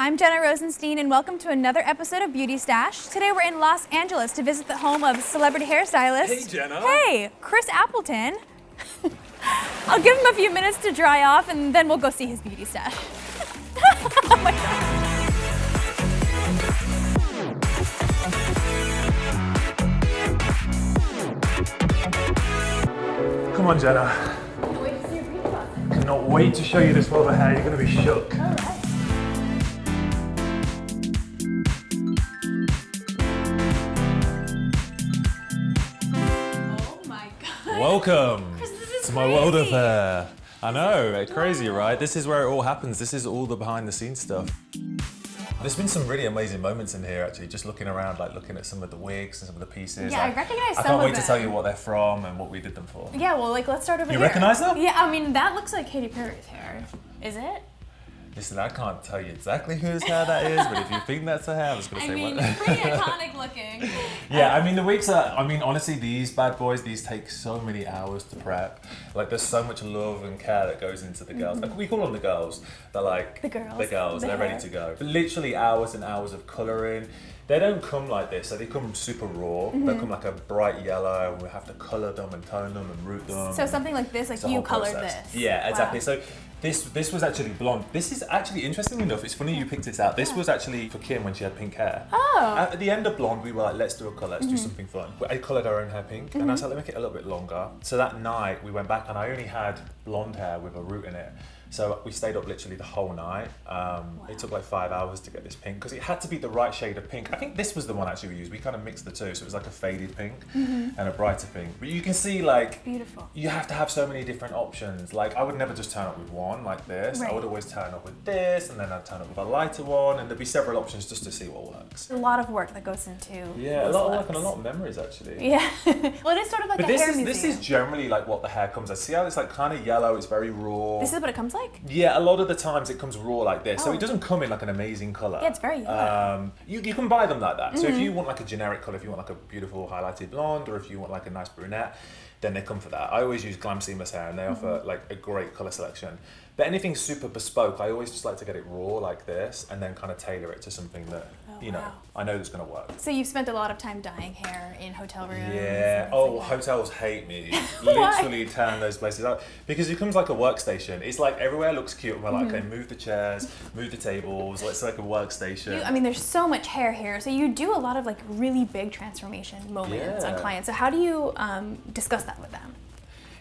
I'm Jenna Rosenstein, and welcome to another episode of Beauty Stash. Today we're in Los Angeles to visit the home of celebrity hairstylist. Hey, Jenna. Hey, Chris Appleton. I'll give him a few minutes to dry off, and then we'll go see his beauty stash. Oh my God. Come on, Jenna. Can't wait to see your beauty closet. Cannot wait to show you this flow of hair. You're going to be shook. All right. Oh my God. Welcome Chris, this is to my world of crazy. hair. I know, it's crazy, right? This is where it all happens. This is all the behind the scenes stuff. There's been some really amazing moments in here, actually, just looking around, like looking at some of the wigs and some of the pieces. Yeah, I recognize some I can't of wait to them. tell you what they're from and what we did them for. Yeah, well, let's start over You here. recognize them? Yeah, I mean, that looks like Katy Perry's hair. Is it? Listen, I can't tell you exactly whose hair that is, but if you think that's her hair, I'm just going to say what. it's pretty iconic looking. Yeah, I mean, the wigs are, honestly, these bad boys, these take so many hours to prep. Like, there's so much love and care that goes into the girls. Like, we call them the girls. They're like, The girls. The girls, The they're hair. ready to go. But literally hours and hours of colouring. They don't come like this, so they come super raw. They come like a bright yellow, and we have to colour them and tone them and root them. So something like this, like It's a you whole colored process. this. Yeah, exactly. Wow. So this was actually blonde. This is actually, interestingly enough, it's funny you picked this out. This was actually for Kim when she had pink hair. Oh. At the end of blonde, we were like, let's do a colour, let's do something fun. I coloured our own hair pink, and I said, let me make it a little bit longer. So that night, we went back, and I only had blonde hair with a root in it. So we stayed up literally the whole night. It took like 5 hours to get this pink, because it had to be the right shade of pink. I think this was the one actually we used. We kind of mixed the two, so it was like a faded pink and a brighter pink. But you can see, like, Beautiful. you have to have so many different options. Like, I would never just turn up with one like this. Right. I would always turn up with this, and then I'd turn up with a lighter one, and there'd be several options just to see what works. A lot of work that goes into Yeah, a those lot of work looks. and a lot of memories, actually. Yeah. Well, it is sort of like But a hair this museum. is generally like what the hair comes as. See how it's like kind of yellow, it's very raw. This is what it comes like? Yeah, a lot of the times it comes raw like this, so Oh. it doesn't come in like an amazing colour. Yeah, it's very yellow. You can buy them like that. So if you want like a generic colour, if you want like a beautiful highlighted blonde, or if you want like a nice brunette, then they come for that. I always use Glam Seamless Hair, and they offer like a great colour selection. But anything super bespoke, I always just like to get it raw like this, and then kind of tailor it to something that, you know, wow. I know that's going to work. So you've spent a lot of time dyeing hair in hotel rooms. Yeah. and Oh, things like that. hotels hate me. Literally tearing those places out, because it comes like a workstation. It's like everywhere looks cute, and we're like, okay, move the chairs, move the tables. It's like a workstation. I mean, there's so much hair here, so you do a lot of like really big transformation moments on Yeah. clients. So how do you discuss that with them?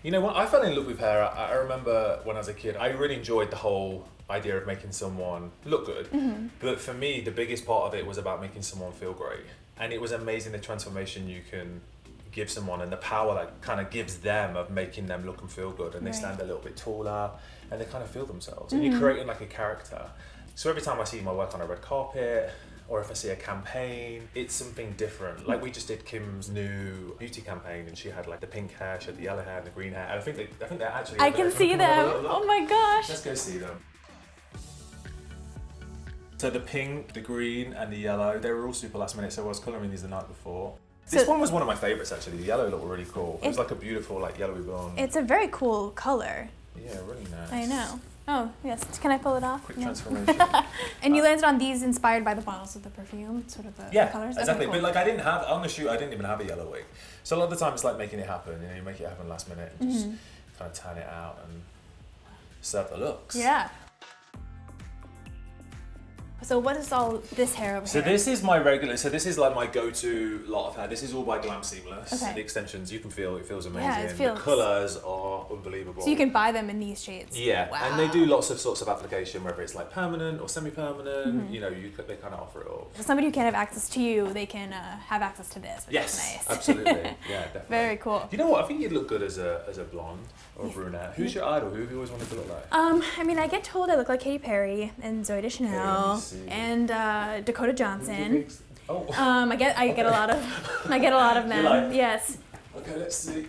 You know what? I fell in love with hair. I remember when I was a kid, I really enjoyed the whole idea of making someone look good. But for me, the biggest part of it was about making someone feel great. And it was amazing the transformation you can give someone, and the power that kind of gives them of making them look and feel good. And they Right. stand a little bit taller, and they kind of feel themselves. And you're creating like a character. So every time I see my work on a red carpet, or if I see a campaign, it's something different. Like we just did Kim's new beauty campaign, and she had like the pink hair, she had the yellow hair, and the green hair. And I think they're actually. I can see them. Oh my gosh. Let's go see them. So the pink, the green, and the yellow, they were all super last minute. So I was colouring these the night before. This So- one was one of my favourites actually. The yellow looked really cool. It was It- like a beautiful like yellowy blonde. It's a very cool color. Yeah, really nice. I know. Oh, yes. Can I pull it off? Quick Yeah. transformation. And you landed on these inspired by the bottles of the perfume, sort of the Yeah, colors? exactly. Okay, But cool. like I didn't have on the shoot. I didn't even have a yellow wig. So a lot of the time it's like making it happen. You know, you make it happen last minute and just kind of turn it out and serve the looks. Yeah. So what is all this hair over So here? this is my regular. So this is like my go-to lot of hair. This is all by Glam Seamless. Okay. The extensions, you can feel it feels amazing. Yeah, it feels- The colours are unbelievable. So you can buy them in these shades? Yeah, Wow. and they do lots of sorts of application, whether it's like permanent or semi-permanent. You know, they kind of offer it all. For somebody who can't have access to you, they can have access to this, which Yes, is nice. absolutely. Yeah, definitely. Very cool. You know what? I think you'd look good as a blonde or a brunette. Who's your idol? Who have you always wanted to look like? I mean, I get told I look like Katy Perry and Zoe Deschanel see. and Dakota Johnson. Oh. I get a lot of them. like- Yes. Okay, let's see.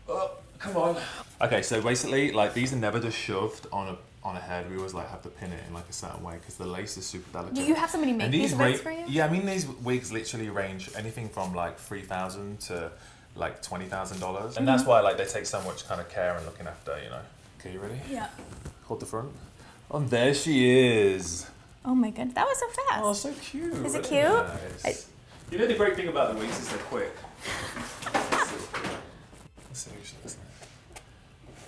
Oh, come on. Okay, so basically, like these are never just shoved on a head. We always like have to pin it in like a certain way because the lace is super delicate. Do you have somebody make And these wigs for you? Yeah, I mean these wigs literally range anything from like $3,000 to like $20,000, and that's why like they take so much kind of care and looking after, you know. Okay, you ready? Yeah. Hold the front. Oh, there she is. Oh my goodness, that was so fast. Oh, so cute. Is it Really cute? nice. You know the great thing about the wigs is they're quick. Let's see what she looks like.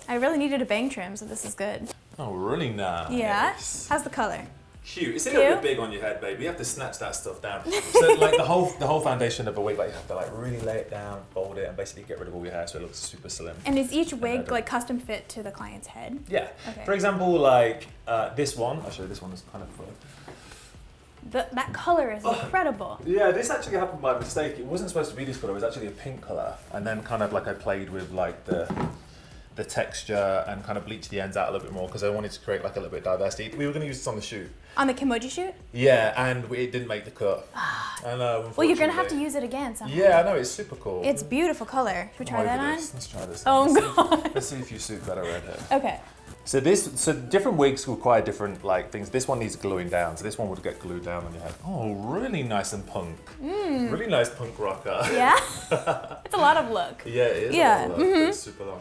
I really needed a bang trim, so this is good. Oh, really nice. Yeah? How's the color? Cute. It's a little bit big on your head, baby. You have to snatch that stuff down. So like the whole foundation of a wig, like you have to like really lay it down, fold it, and basically get rid of all your hair so it looks super slim. And is each wig like custom fit to the client's head? Yeah. Okay. For example, like this one, I'll show you this one is kind of fun. That color is incredible. Yeah, this actually happened by mistake. It wasn't supposed to be this color. It was actually a pink color, and then kind of like I played with like the texture and kind of bleached the ends out a little bit more because I wanted to create like a little bit of diversity. We were going to use this on the shoot. On the Kimoji shoot? Yeah, and it didn't make the cut. I know. Well, you're going to have to use it again somehow. Yeah, I know. It's super cool. It's beautiful color. Should we try that on? Let's try this. Oh, God. Let's see if you suit better red hair. Okay. So different wigs require different like things. This one needs gluing down, so this one would get glued down on your head. Oh, really nice and punk. Really nice punk rocker. Yeah? It's a lot of look. Yeah, it is. Yeah. A lot of look. It's super long.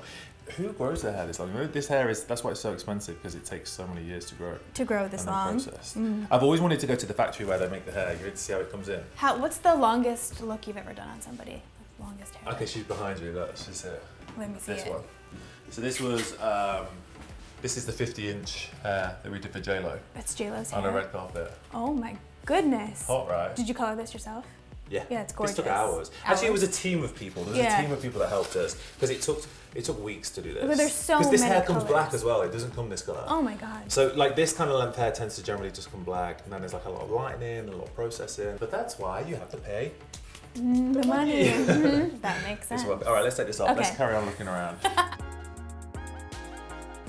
Who grows their hair this long? This hair is, that's why it's so expensive, because it takes so many years to grow. To grow this long. Process. I've always wanted to go to the factory where they make the hair. You ready to see how it comes in? What's the longest look you've ever done on somebody? The longest hair? Okay, she's behind you. Look, she's here. Let me see This it. one. So this is the 50-inch hair that we did for J-Lo. That's J-Lo's hair. On a red carpet. Oh my goodness. Hot, right? Did you color this yourself? Yeah. Yeah, it's gorgeous. This took hours. Actually, it was a team of people. There was a team of people that helped us because it took weeks to do this. But there's so Because this many hair comes colors. black as well. It doesn't come this color. Oh my god. So like this kind of length hair tends to generally just come black, and then there's like a lot of lightening and a lot of processing. But that's why you have to pay the money. That makes sense. All right, let's take this off. Okay. Let's carry on looking around.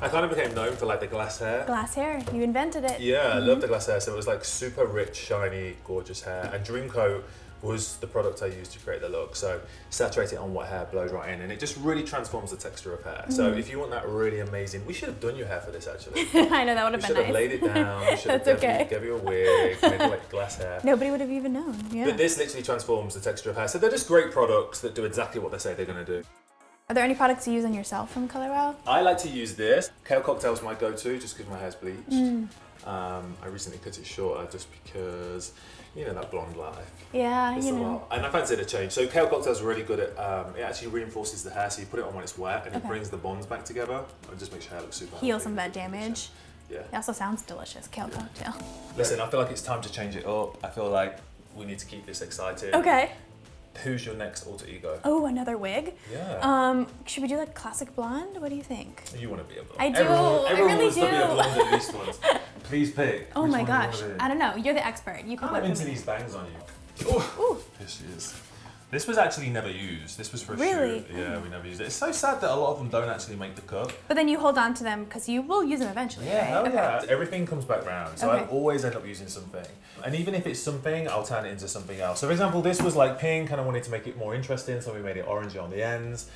I kind of became known for like the glass hair. Glass hair. You invented it. Yeah, I love the glass hair. So it was like super rich, shiny, gorgeous hair. And Dreamcoat was the product I used to create the look. So saturate it on wet hair, blows right in, and it just really transforms the texture of hair. So if you want that really amazing, we should have done your hair for this actually. I know, that would have been nice. We should have laid it down. We should have That's gave you a wig, made it like glass hair. Nobody would have even known. Yeah. But this literally transforms the texture of hair. So they're just great products that do exactly what they say they're going to do. Are there any products you use on yourself from Color Wow? I like to use this. Kale Cocktail's my go-to just because my hair's bleached. I recently cut it shorter just because, you know, that blonde life. Yeah, It's you a know. lot. And I fancied a change. So Kale Cocktail's really good at, it actually reinforces the hair, so you put it on when it's wet and it brings the bonds back together and just makes your hair look super Heal healthy. some of that damage. Yeah. It also sounds delicious, kale cocktail. Listen, I feel like it's time to change it up. I feel like we need to keep this exciting. Okay. Who's your next alter ego? Oh, another wig? Yeah. Should we do like classic blonde? What do you think? You want to be a blonde. I do. Everyone I really wants to be a do. blonde at least once. Please pick. Oh Which my one do you gosh. wanna be? I don't know. You're the expert. You can I'm look into for me. these bangs on you. Oh, here she is. This was actually never used. This was for a Really? shoot. Yeah, we never used it. It's so sad that a lot of them don't actually make the cut. But then you hold on to them because you will use them eventually, Yeah, right? hell Okay. yeah. Everything comes back round. So I Okay. always end up using something. And even if it's something, I'll turn it into something else. So for example, this was like pink and I wanted to make it more interesting, so we made it orangey on the ends.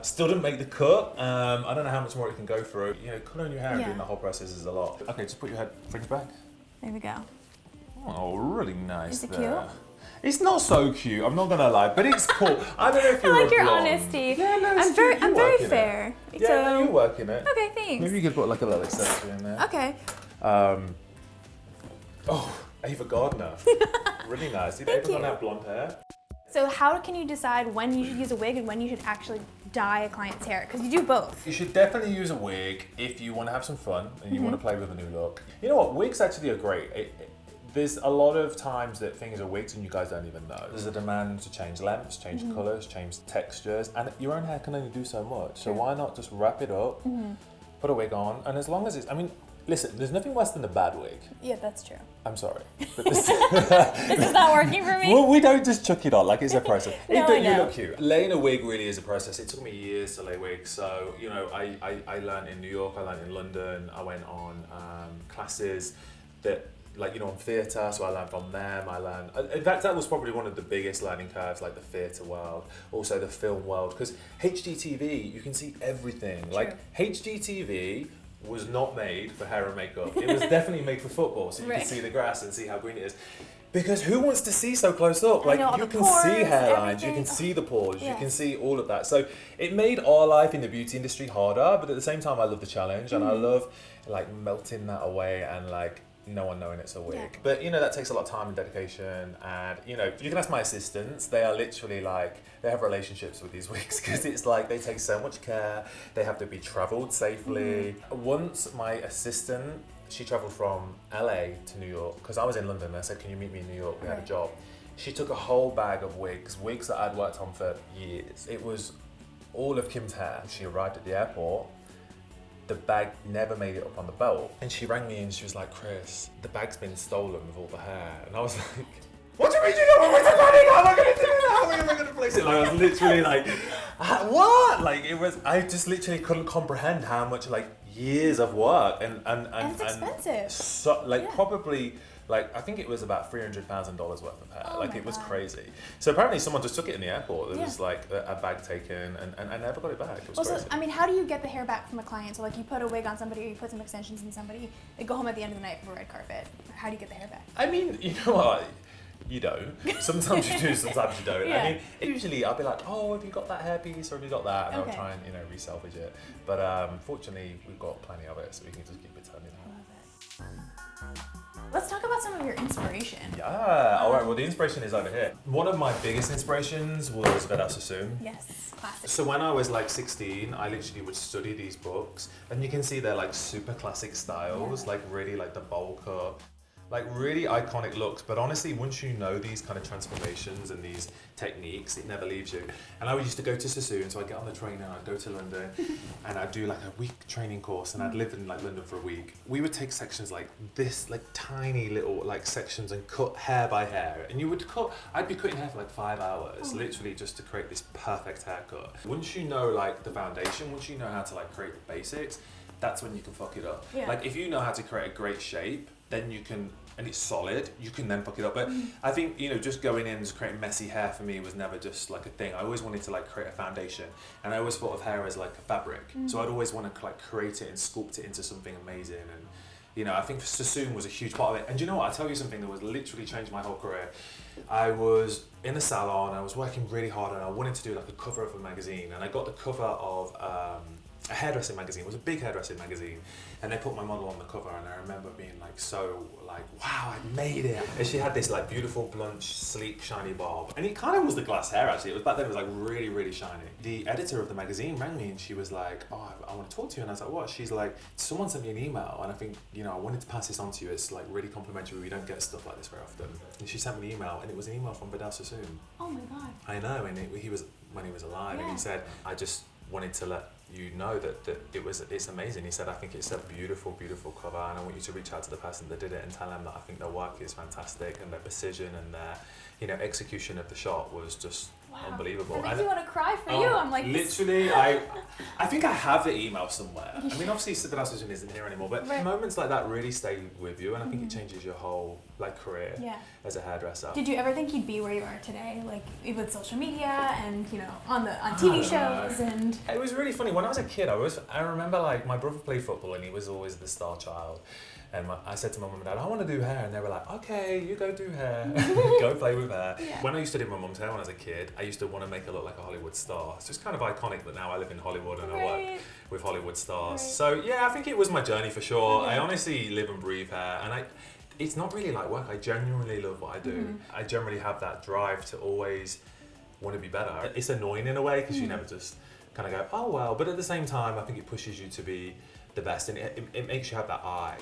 Still didn't make the cut. I don't know how much more it can go through. You know, colouring your hair and Yeah. doing the whole process is a lot. Okay, just put your head fringe back. There we go. Oh, really nice. Is it there. cute? It's not so cute. I'm not gonna lie, but it's cool. I don't know if I you're like your blonde. honesty. Yeah, no, it's I'm very cute. You're working it. fair. Yeah, no, you're working it. Okay, thanks. Maybe you could put like a little accessory in there. Okay. Oh, Ava Gardner. Really nice. Did Thank Ava Gardner you. have blonde hair? So how can you decide when you should use a wig and when you should actually dye a client's hair? Because you do both. You should definitely use a wig if you want to have some fun and you want Mm-hmm. to play with a new look. You know what? Wigs actually are great. There's a lot of times that things are wigs and you guys don't even know. There's a demand to change lengths, change Mm-hmm. colours, change textures, and your own hair can only do so much. So why not just wrap it up, Mm-hmm. put a wig on, and as long as it's, I mean, listen, there's nothing worse than a bad wig. Yeah, that's true. I'm sorry. But this, This is not working for me. well, we don't just chuck it on, like it's a process. No, You I know. look cute. Laying a wig really is a process. It took me years to lay wigs. So, you know, I learned in New York, I learned in London, I went on classes that, like, you know, on theatre, so I learned from them. I learned, in fact, that was probably one of the biggest learning curves, like the theatre world, also the film world, because HGTV, you can see everything. Like, HGTV was not made for hair and makeup. It was definitely made for football, so you Right. can see the grass and see how green it is. Because who wants to see so close up? I Like, know, all you the can see pores, hairlines, everything. you can see the pores, you Yes. can see all of that. So it made our life in the beauty industry harder, but at the same time, I love the challenge and I love like melting that away and like no one knowing it's a wig. Yeah. But you know, that takes a lot of time and dedication, and you know, you can ask my assistants, they are literally like, they have relationships with these wigs because it's like they take so much care, they have to be travelled safely. Once my assistant, she travelled from LA to New York, because I was in London and I said, can you meet me in New York? We had a job. She took a whole bag of wigs that I'd worked on for years. It was all of Kim's hair. She arrived at the airport, the bag never made it up on the belt. And she rang me and she was like, Chris, the bag's been stolen with all the hair. And I was like, what do you mean you don't want me to money? How am I going to do that? How am I going to place it? Like, I was literally like, what? Like, it was, I just literally couldn't comprehend how much, like, years of work and it's expensive. So, like, probably, like, I think it was about $300,000 worth of hair. Oh like, my it was God. crazy. So apparently someone just took it in the airport. There was like a bag taken and I never got it back. It was crazy. So, I mean, how do you get the hair back from a client? So like you put a wig on somebody or you put some extensions in somebody, they go home at the end of the night for a red carpet. How do you get the hair back? I mean, you know what? You don't. Sometimes you do, sometimes you don't. Yeah. I mean, usually I'll be like, oh, have you got that hairpiece or have you got that? And Okay. I'll try and, you know, resalvage it. But fortunately, we've got plenty of it, so we can just keep it turning out. Let's talk about some of your inspiration. Yeah, all right, well, the inspiration is over here. One of my biggest inspirations was BAZAAR Sassoon. Yes, classic. So when I was like 16, I literally would study these books, and you can see they're like super classic styles, like really like the bowl cut, like really iconic looks. But honestly, once you know these kind of transformations and these techniques, it never leaves you. And I used to go to Sassoon, so I'd get on the train and I'd go to London and I'd do like a week training course, and I'd live in like London for a week. We would take sections like this, like tiny little like sections, and cut hair by hair. And you would cut, I'd be cutting hair for like 5 hours, literally just to create this perfect haircut. Once you know like the foundation, once you know how to like create the basics, that's when you can fuck it up. Yeah. Like if you know how to create a great shape, then you can, and it's solid, you can then fuck it up. But I think, you know, just going in and just creating messy hair for me was never just like a thing. I always wanted to like create a foundation, and I always thought of hair as like a fabric. So I'd always want to like create it and sculpt it into something amazing. And you know, I think Sassoon was a huge part of it. And you know what, I'll tell you something that was literally changed my whole career. I was in a salon, I was working really hard, and I wanted to do like a cover of a magazine, and I got the cover of a hairdressing magazine. It was a big hairdressing magazine, and they put my model on the cover, and I remember being like so like, wow, I made it. And she had this like beautiful blunt, sleek, shiny bob, and it kind of was the glass hair actually. It was back then, it was like really, really shiny. The editor of the magazine rang me and she was like, oh, I want to talk to you. And I was like, what? She's like, someone sent me an email, and I think, you know, I wanted to pass this on to you. It's like really complimentary. We don't get stuff like this very often. And she sent me an email, and it was an email from BAZAAR Sassoon. Oh my God. I know, and he was, when he was alive, and he said, I just wanted to let you know that it's amazing. He said, I think it's a beautiful, beautiful cover, and I want you to reach out to the person that did it and tell them that I think their work is fantastic, and their precision and their, you know, execution of the shot was just unbelievable. It makes me want to cry for you. I'm like, literally, I think I have the email somewhere. I mean, obviously, BAZAAR Sassoon isn't here anymore, but moments like that really stay with you, and I think it changes your whole like career as a hairdresser. Did you ever think you'd be where you are today, like with social media and, you know, on TV shows? And it was really funny when I was a kid. I remember like my brother played football, and he was always the star child. And I said to my mum and dad, I want to do hair. And they were like, okay, you go do hair. Go play with hair. Yeah. When I used to do my mum's hair when I was a kid, I used to want to make her look like a Hollywood star. It's just kind of iconic that now I live in Hollywood and I work with Hollywood stars. So yeah, I think it was my journey for sure. I honestly live and breathe hair. And it's not really like work. I genuinely love what I do. I generally have that drive to always want to be better. It's annoying in a way because you never just kind of go, oh well. But at the same time, I think it pushes you to be the best, and it makes you have that eye.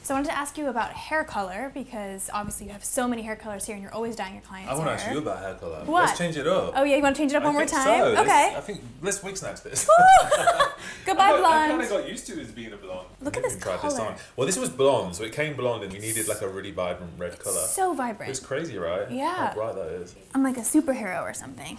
so I wanted to ask you about hair color, because obviously you have so many hair colors here and you're always dyeing your clients' I want to hair. ask you about hair color. What? Let's change it up. Oh yeah, you want to change it up one more time? So. Okay. I think let's wig snatch this. Goodbye, I blonde. kind of got used to it as being a blonde. Look at this Tried this color. on. Well, this was blonde, so it came blonde, and we needed like a really vibrant red color. So vibrant. It's crazy, right? Yeah. How bright that is. I'm like a superhero or something.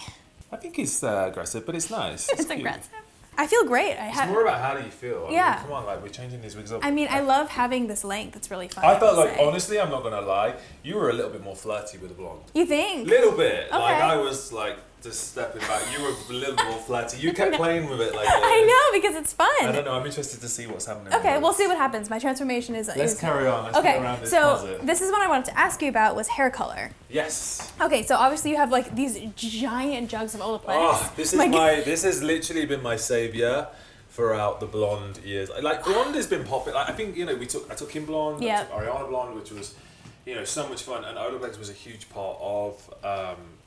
I think it's aggressive, but it's nice. It's cute. aggressive. I feel great. It's more about how do you feel. I mean, Yeah. come on, like we're changing these wigs up. I mean, I love having this length. It's really fun. I felt like, say. honestly, I'm not gonna lie, you were a little bit more flirty with the blonde. You think? Little bit. Okay. Like I was like just stepping back. You were a little more flirty. You kept playing with it like this. I know, because it's fun. I don't know. I'm interested to see what's happening. Okay, with we'll this. see what happens. My transformation is. Let's carry on. Let's Okay, get around this so closet. this is what I wanted to ask you about was hair color. Yes. Okay, so obviously you have like these giant jugs of Olaplex. Oh, this is Like- this has literally been my savior throughout the blonde years. Like blonde has been popular. Like, I think I took Kim blonde, I took Ariana blonde, which was so much fun, and Olaplex was a huge part of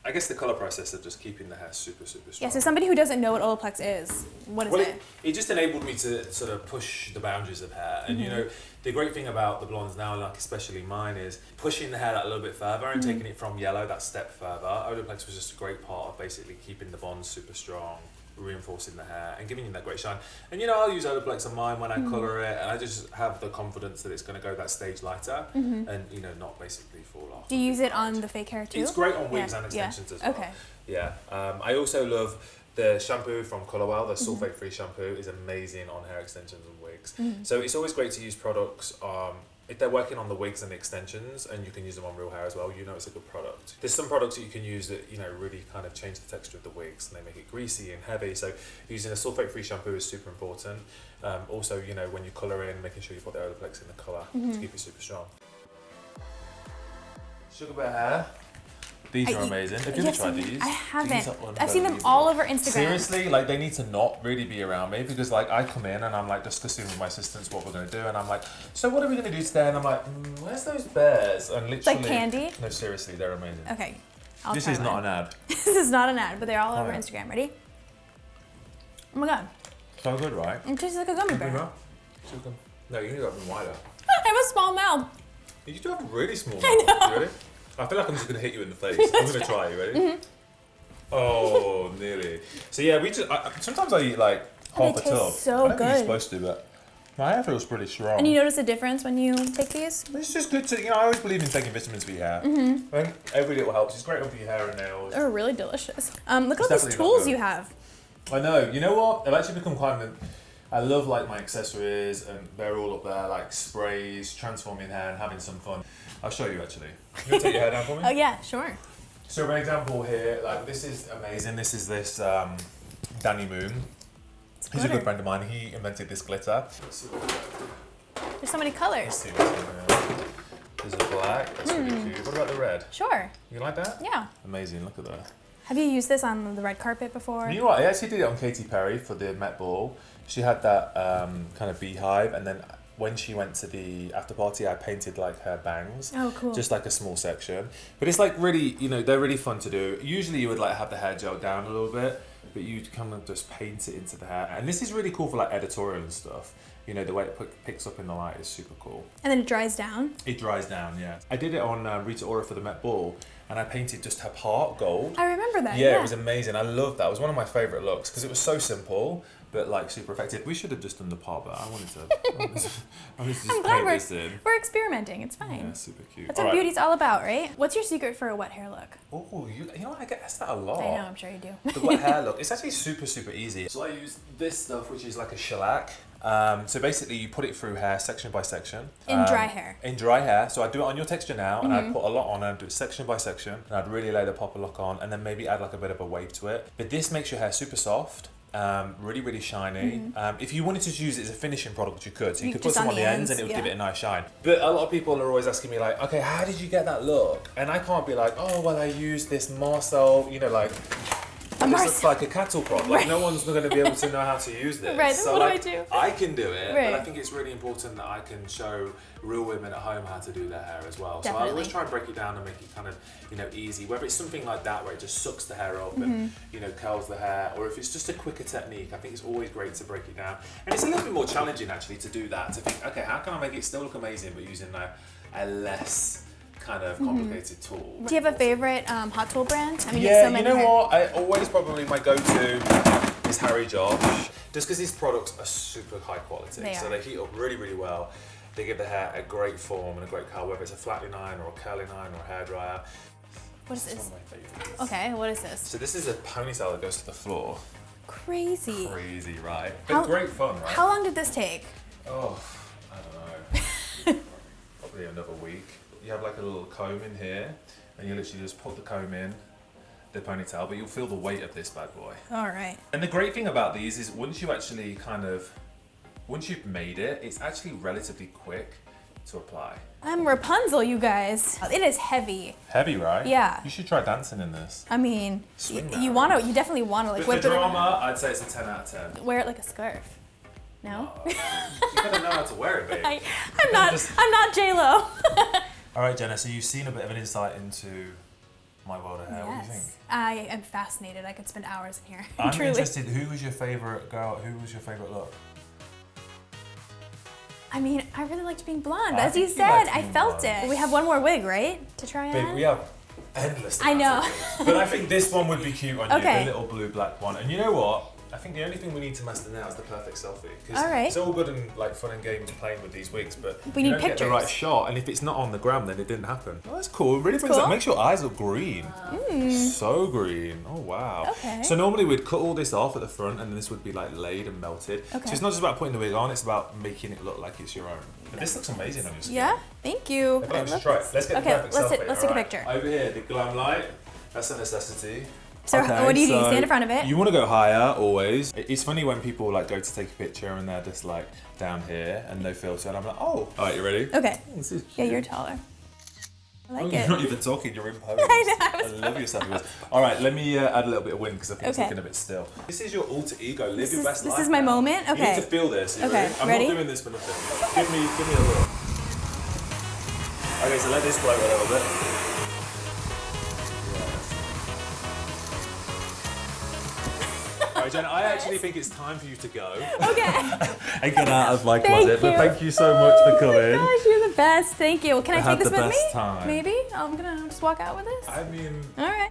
I guess the color process of just keeping the hair super strong. Yeah, so somebody who doesn't know what Olaplex is, what is it? It just enabled me to sort of push the boundaries of hair, and the great thing about the blondes now, like especially mine, is pushing the hair that a little bit further and taking it from yellow that step further. Olaplex was just a great part of basically keeping the bonds super strong, reinforcing the hair and giving you that great shine. And I'll use Olaplex on mine when I colour it, and I just have the confidence that it's going to go that stage lighter and not basically fall off. Do you use it on the fake hair too? It's great on wigs and extensions as well. Okay. Yeah. I also love the shampoo from Colorwell. The sulfate-free shampoo is amazing on hair extensions and wigs. So it's always great to use products if they're working on the wigs and the extensions, and you can use them on real hair as well, it's a good product. There's some products that you can use that, really kind of change the texture of the wigs, and they make it greasy and heavy. So using a sulfate-free shampoo is super important. Also, when you colour in, making sure you put the Olaplex in the colour to keep it super strong. Sugar bear hair. These are amazing. Have you ever tried these? I haven't. I've seen them all over Instagram. Seriously, like they need to not really be around me, because like I come in and I'm like discussing with my assistants what we're going to do, and I'm like, so what are we going to do today? And I'm like, where's those bears? And literally, it's like candy? No, seriously, they're amazing. Okay, This is not an ad. This is not an ad, but they're all over Instagram. Ready? Oh my god. So good, right? It tastes like a gummy bear. No, you need to go even wider. I have a small mouth. You do have a really small mouth. I know. You ready? I feel like I'm just going to hit you in the face. I'm going to try. You ready? Oh, nearly. So yeah, sometimes I eat like half a tub. So I don't good. think you're supposed to, but my hair feels pretty strong. And you notice a difference when you take these? It's just good to, I always believe in taking vitamins for your hair. I think every little helps. It's great for your hair and nails. They're really delicious. Look at all these tools you have. I know. You know what? I've actually become I love like my accessories, and they're all up there, like sprays, transforming hair and having some fun. I'll show you actually. You want to take your hair down for me? Oh yeah, sure. So for an example here, like this is amazing. This is Danny Moon. He's a good friend of mine. He invented this glitter. There's so many colors. There's a black. That's really cute. What about the red? Sure. You like that? Yeah. Amazing. Look at that. Have you used this on the red carpet before? You know what? I actually did it on Katy Perry for the Met Ball. She had that kind of beehive, and then when she went to the after party, I painted like her bangs. Oh, cool. Just like a small section. But it's like really, they're really fun to do. Usually you would like have the hair gel down a little bit, but you kind of just paint it into the hair. And this is really cool for like editorial and stuff. The way it picks up in the light is super cool. And then it dries down? It dries down, yeah. I did it on Rita Ora for the Met Ball, and I painted just her part gold. I remember that, yeah. It was amazing. I loved that. It was one of my favourite looks because it was so simple, but like super effective. We should have just done the part, but I wanted to just paint this in. We're experimenting. It's fine. Yeah, super cute. That's what beauty's all about, right? What's your secret for a wet hair look? Oh, I get asked that a lot. I know, I'm sure you do. The wet hair look. It's actually super easy. So I use this stuff, which is like a shellac. So basically you put it through hair section by section. In dry hair? In dry hair. So I do it on your texture now, and I'd put a lot on, and I'd do it section by section, and I'd really lay the popper look on, and then maybe add like a bit of a wave to it. But this makes your hair super soft. Really shiny. If you wanted to use it as a finishing product, you could. So you could put some on the ends and it would give it a nice shine. But a lot of people are always asking me like, okay, how did you get that look? And I can't be like, oh, well, I used this Marcel, this looks like a cattle prod. Like no one's going to be able to know how to use this. Right, so what do I do? I can do it, but I think it's really important that I can show real women at home how to do their hair as well. Definitely. So I always try and break it down and make it kind of, easy. Whether it's something like that where it just sucks the hair up and, curls the hair, or if it's just a quicker technique, I think it's always great to break it down. And it's a little bit more challenging actually to do that, to think, okay, how can I make it still look amazing but using a less kind of complicated tool. Do you have a favorite hot tool brand? I mean, yeah, so many what? I always probably my go-to is Harry Josh, just because these products are super high quality. So they heat up really well. They give the hair a great form and a great curl, whether it's a flattening iron or a curling iron or a hairdryer. What is this? One of my favorites. Okay, what is this? So this is a ponytail that goes to the floor. Crazy. Crazy, right? But great fun, right? How long did this take? Oh, I don't know. Probably another week. You have like a little comb in here, and you literally just put the comb in, the ponytail, but you'll feel the weight of this bad boy. All right. And the great thing about these is once you've made it, it's actually relatively quick to apply. I'm Rapunzel, you guys. It is heavy. Heavy, right? Yeah. You should try dancing in this. I mean, you definitely want to like With whip the it drama, around. I'd say it's a 10 out of 10. Wear it like a scarf. No? You gotta know how to wear it, babe. I'm not J-Lo. All right, Jenna, so you've seen a bit of an insight into my world of hair. What do you think? I am fascinated. I could spend hours in here. I'm Truly. interested, who was your favorite girl? Who was your favorite look? I mean, I really liked being blonde. I As you think you said, liked I being felt blonde. it. We have one more wig, right? To try Babe, on? we have endless I know. amounts of wigs. But I think this one would be cute on you, Okay. the little blue black one. And you know what? I think the only thing we need to master now is the perfect selfie. 'Cause All right. it's all good and like fun and games playing with these wigs, but We you need don't get the pictures. right shot. And if it's not on the gram, then it didn't happen. Oh, that's cool. It really brings cool. up, makes your eyes look green. So green. Oh wow. Okay. So normally we'd cut all this off at the front, and then this would be like laid and melted. Okay. So it's not just about putting the wig on; it's about making it look like it's your own. But this looks amazing on your skin. Yeah? Thank you. Okay, let's try it. Let's get Okay, the perfect let's selfie. let's take a Alright. picture. Over here, the glam light. That's a necessity. So what do you do? You stand in front of it? You want to go higher always. It's funny when people like go to take a picture and they're just like down here and no filter, and I'm like, oh. All right, you ready? Okay. This is Yeah, cute. you're taller. I like You're it. not even talking. You're in pose. I know, I was love your selfie. All right, let me add a little bit of wind because I think it's Okay. looking a bit still. This is your alter ego. Live your best life. This is my now. moment? You Okay. need to feel this. You Okay, I'm ready? not doing this for nothing. Give me a look. Okay, so let this float a little bit. Alright, Jenna, I actually think it's time for you to go Okay. and get out of my Thank closet. But you. thank you so much for coming. Gosh, you're the best. Thank you. Can I had take this the with me? best time. Maybe? I'm gonna just walk out with this. I mean, All right.